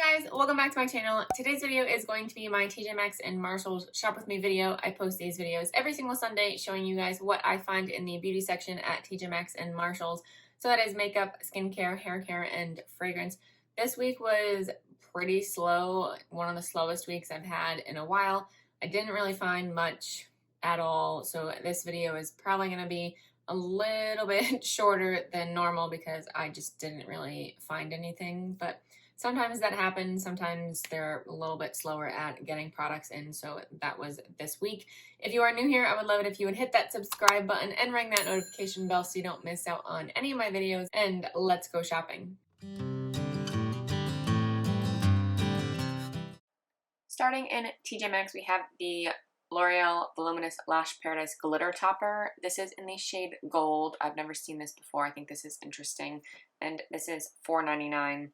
Hi guys, welcome back to my channel. Today's video is going to be my TJ Maxx and Marshalls shop with me video. I post these videos every single Sunday showing you guys what I find in the beauty section at TJ Maxx and Marshalls. So that is makeup, skincare, hair care, and fragrance. This week was pretty slow, one of the slowest weeks I've had in a while. I didn't really find much at all, so this video is probably going to be a little bit shorter than normal because I just didn't really find anything, but sometimes that happens. Sometimes they're a little bit slower at getting products in, so that was this week. If you are new here, I would love it if you would hit that subscribe button and ring that notification bell so you don't miss out on any of my videos, and let's go shopping. Starting in TJ Maxx, we have the L'Oreal Voluminous Lash Paradise Glitter Topper. This is in the shade Gold. I've never seen this before. I think this is interesting, and this is $4.99.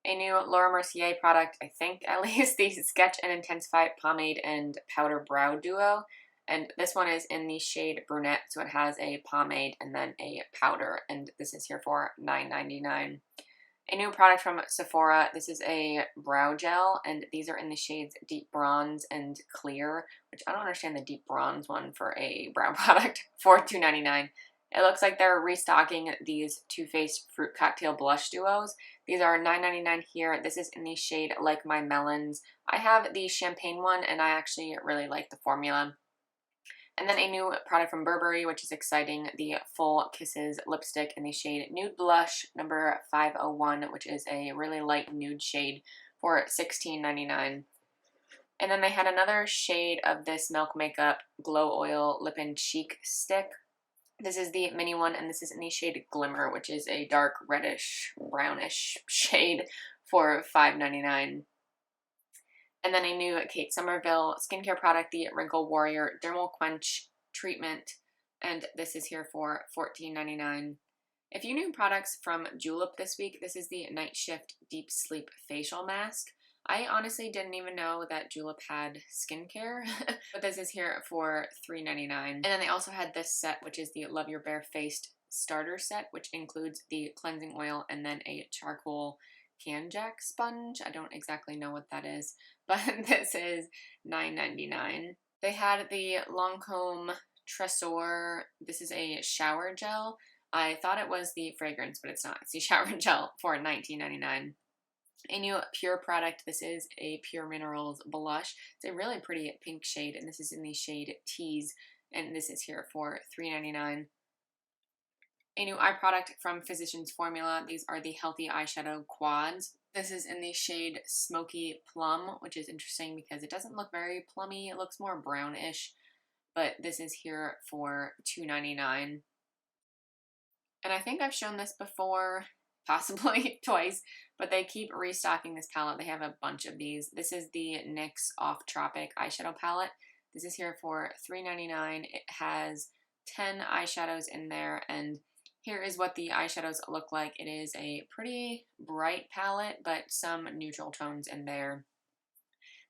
A new Laura Mercier product, I think at least, the Sketch and Intensify Pomade and Powder Brow Duo. And this one is in the shade Brunette, so it has a pomade and then a powder, and this is here for $9.99. A new product from Sephora, this is a brow gel, and these are in the shades Deep Bronze and Clear, which I don't understand the Deep Bronze one for a brow product, for $2.99. It looks like they're restocking these Too Faced Fruit Cocktail Blush Duos. These are $9.99 here. This is in the shade Like My Melons. I have the champagne one, and I actually really like the formula. And then a new product from Burberry, which is exciting, the Full Kisses lipstick in the shade Nude Blush number 501, which is a really light nude shade, for $16.99. And then they had another shade of this Milk Makeup Glow Oil Lip and Cheek Stick. This is the mini one, and this is in the shade Glimmer, which is a dark reddish, brownish shade, for $5.99. And then a new Kate Somerville skincare product, the Wrinkle Warrior Dermal Quench Treatment, and this is here for $14.99. A few new products from Julep this week. This is the Night Shift Deep Sleep Facial Mask. I honestly didn't even know that Julep had skincare, but this is here for $3.99. And then they also had this set, which is the Love Your Bare-Faced Starter Set, which includes the cleansing oil and then a charcoal Canjack sponge. I don't exactly know what that is, but this is $9.99. They had the Lancome Tresor. This is a shower gel. I thought it was the fragrance, but it's not. It's the shower gel for $19.99. A new Pure product. This is a Pure Minerals blush. It's a really pretty pink shade, and this is in the shade Tease, and this is here for $3.99. A new eye product from Physicians Formula. These are the Healthy Eyeshadow Quads. This is in the shade Smoky Plum, which is interesting because it doesn't look very plummy. It looks more brownish, but this is here for $2.99. And I think I've shown this before, possibly twice, but they keep restocking this palette. They have a bunch of these. This is the NYX Off Tropic eyeshadow palette. This is here for $3.99. It has 10 eyeshadows in there, and here is what the eyeshadows look like. It is a pretty bright palette, but some neutral tones in there.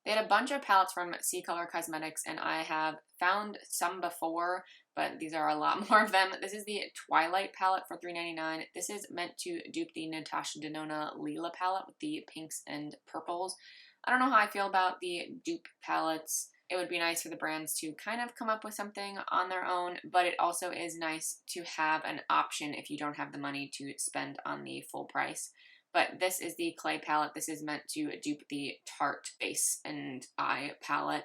They had a bunch of palettes from C Color Cosmetics, and I have found some before, but these are a lot more of them. This is the Twilight palette for $3.99. This is meant to dupe the Natasha Denona Lila palette with the pinks and purples. I don't know how I feel about the dupe palettes. It would be nice for the brands to kind of come up with something on their own, but it also is nice to have an option if you don't have the money to spend on the full price. But this is the clay palette. This is meant to dupe the Tarte base and eye palette.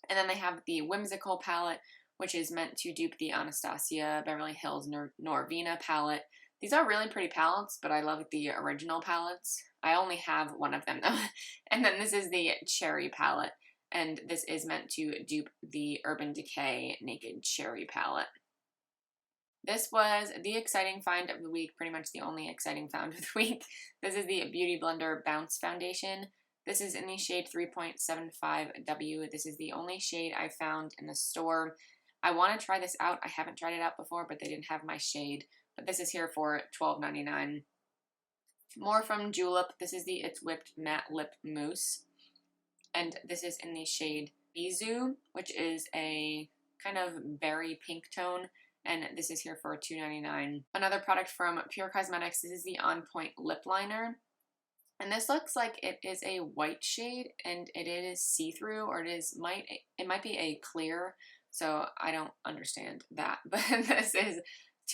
And then they have the Whimsical palette, which is meant to dupe the Anastasia Beverly Hills Norvina palette. These are really pretty palettes, but I love the original palettes. I only have one of them though. And then this is the Cherry palette, and this is meant to dupe the Urban Decay Naked Cherry palette. This was the exciting find of the week, pretty much the only exciting find of the week. This is the Beauty Blender Bounce Foundation. This is in the shade 3.75W. This is the only shade I found in the store. I want to try this out. I haven't tried it out before, but they didn't have my shade. But this is here for $12.99. More from Julep. This is the It's Whipped Matte Lip Mousse. And this is in the shade Bizu, which is a kind of berry pink tone. And this is here for $2.99. Another product from Pure Cosmetics. This is the On Point Lip Liner. And this looks like it is a white shade, and it is see-through, or it might be a clear, so I don't understand that. But this is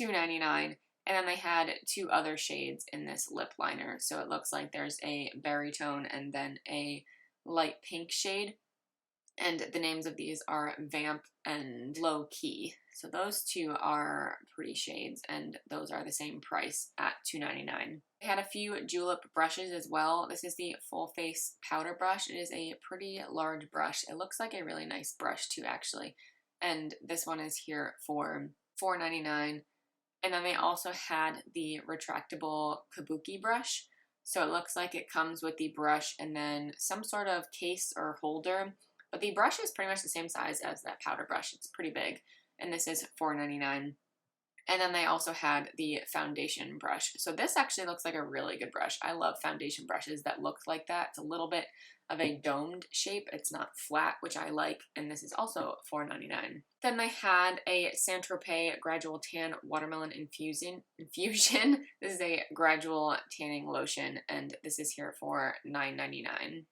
$2.99. And then they had two other shades in this lip liner. So it looks like there's a berry tone and then a light pink shade. And the names of these are Vamp and Low Key. So those two are pretty shades, and those are the same price at $2.99. They had a few julep brushes as well. This is the Full Face Powder Brush. It is a pretty large brush. It looks like a really nice brush too, actually. And this one is here for $4.99. And then they also had the retractable kabuki brush. So it looks like it comes with the brush and then some sort of case or holder. But the brush is pretty much the same size as that powder brush. It's pretty big. And this is $4.99. And then they also had the foundation brush. So this actually looks like a really good brush. I love foundation brushes that look like that. It's a little bit of a domed shape. It's not flat, which I like. And this is also $4.99. Then they had a Saint-Tropez Gradual Tan Watermelon Infusion. This is a gradual tanning lotion, and this is here for $9.99.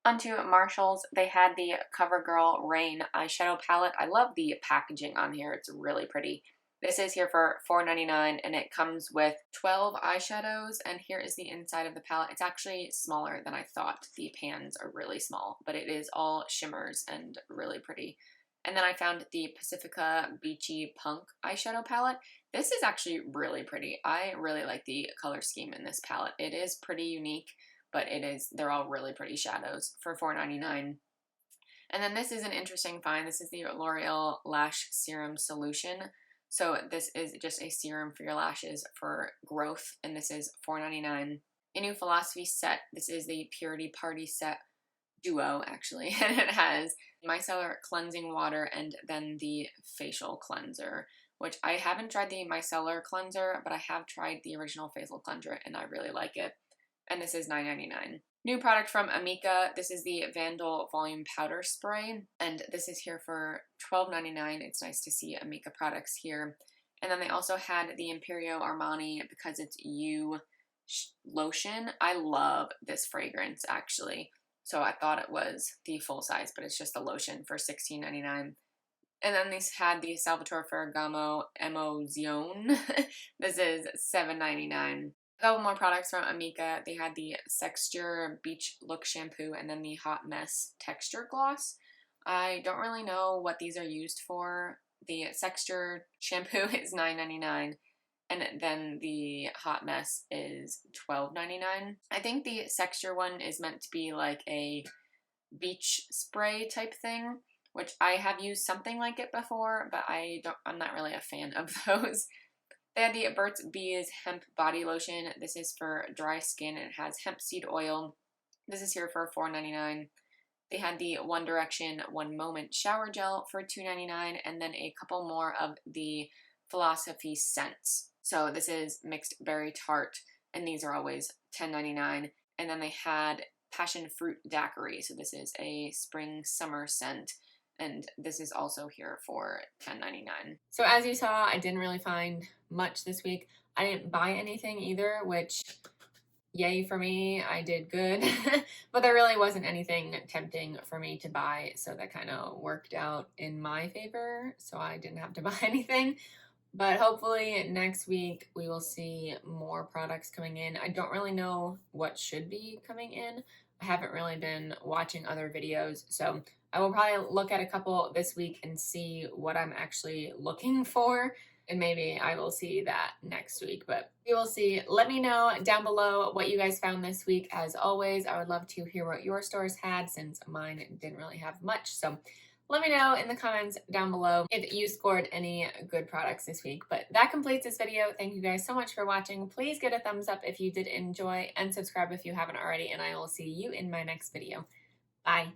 Onto Marshalls, they had the CoverGirl Rain eyeshadow palette. I love the packaging on here. It's really pretty. This is here for $4.99, and it comes with 12 eyeshadows, and here is the inside of the palette. It's actually smaller than I thought. The pans are really small, but it is all shimmers and really pretty. And then I found the Pacifica Beachy Punk eyeshadow palette. This is actually really pretty. I really like the color scheme in this palette. It is pretty unique, but they're all really pretty shadows for $4.99. And then this is an interesting find. This is the L'Oreal Lash Serum Solution. So this is just a serum for your lashes for growth, and this is $4.99. A new Philosophy set. This is the Purity Party Set Duo, actually, and it has micellar cleansing water and then the facial cleanser, which I haven't tried the micellar cleanser, but I have tried the original facial cleanser, and I really like it. And this is $9.99. New product from Amika. This is the Vandal Volume Powder Spray, and this is here for $12.99. It's nice to see Amika products here. And then they also had the Imperio Armani Because It's You lotion. I love this fragrance, actually. So I thought it was the full size, but it's just the lotion for $16.99. And then they had the Salvatore Ferragamo Emozione. This is $7.99. A couple more products from Amika. They had the Sexture Beach Look Shampoo and then the Hot Mess Texture Gloss. I don't really know what these are used for. The Sexture Shampoo is $9.99, and then the Hot Mess is $12.99. I think the Sexture one is meant to be like a beach spray type thing, which I have used something like it before, but I'm not really a fan of those. They had the Burt's Bees Hemp Body Lotion. This is for dry skin, and it has hemp seed oil. This is here for $4.99. They had the One Direction One Moment Shower Gel for $2.99, and then a couple more of the Philosophy scents. So this is Mixed Berry Tart, and these are always $10.99. And then they had Passion Fruit Daiquiri. So this is a spring summer scent, and this is also here for $10.99. So as you saw, I didn't really find much this week. I didn't buy anything either, which yay for me, I did good. But there really wasn't anything tempting for me to buy, so that kind of worked out in my favor, so I didn't have to buy anything. But hopefully next week we will see more products coming in. I don't really know what should be coming in. I haven't really been watching other videos, so I will probably look at a couple this week and see what I'm actually looking for, and maybe I will see that next week, but we will see. Let me know down below what you guys found this week. As always, I would love to hear what your stores had, since mine didn't really have much, so let me know in the comments down below if you scored any good products this week. But that completes this video. Thank you guys so much for watching. Please give it a thumbs up if you did enjoy, and subscribe if you haven't already, and I will see you in my next video. Bye.